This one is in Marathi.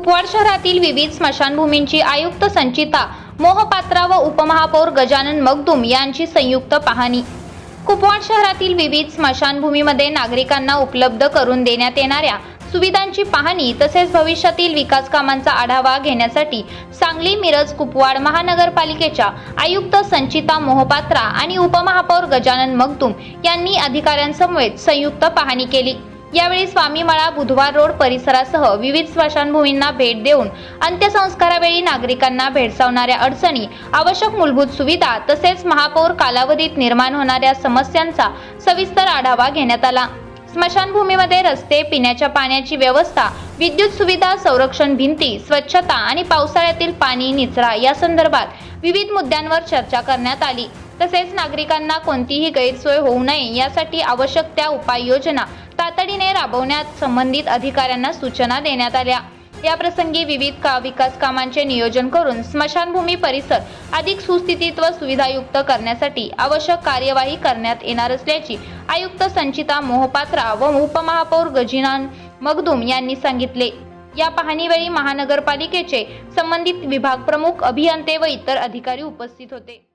कुपवाड शहरातील विविध स्मशानभूमींची आयुक्त संचिता मोहपात्रा व उपमहापौर गजानन मगदुम यांची संयुक्त पाहणी। कुपवाड शहरातील विविध स्मशानभूमीमध्ये नागरिकांना उपलब्ध करून देण्यात येणाऱ्या सुविधांची पाहणी तसेच भविष्यातील विकास कामांचा आढावा घेण्यासाठी सांगली, मिरज, कुपवाड महानगरपालिकेच्या आयुक्त संचिता मोहपात्रा आणि उपमहापौर गजानन मगदुम यांनी अधिकाऱ्यांसमवेत संयुक्त पाहणी केली। यावेळी स्वामीमळा, बुधवार रोड परिसरासह विविध स्मशानभूमींना भेट देऊन अंत्यसंस्कारावेळी नागरिकांना भेडसावणाऱ्या अडचणी, आवश्यक मूलभूत सुविधा तसेच महापौर कालावधीत निर्माण होणाऱ्या समस्यांचा सविस्तर आढावा घेण्यात आला। स्मशानभूमीमध्ये रस्ते, पिण्याच्या पाण्याची व्यवस्था, विद्युत सुविधा, संरक्षण भिंती, स्वच्छता आणि पावसाळ्यातील पाणी निचरा या संदर्भात विविध मुद्द्यांवर चर्चा करण्यात आली। तसेच नागरिकांना कोणतीही गैरसोय होऊ नये यासाठी आवश्यक त्या उपाययोजना तातडीने राबवण्यात संबंधित अधिकाऱ्यांना सूचना देण्यात आल्या। याप्रसंगी विविध विकास कामांचे नियोजन करून स्मशानभूमी परिसर अधिक सुस्थितीत व सुविधायुक्त करण्यासाठी आवश्यक कार्यवाही करण्यात येणार असल्याची आयुक्त संचिता मोहपात्रा व उपमहापौर गजानन मगदुम यांनी सांगितले। या पाहणीवेळी महानगरपालिकेचे संबंधित विभाग प्रमुख, अभियंते व इतर अधिकारी उपस्थित होते।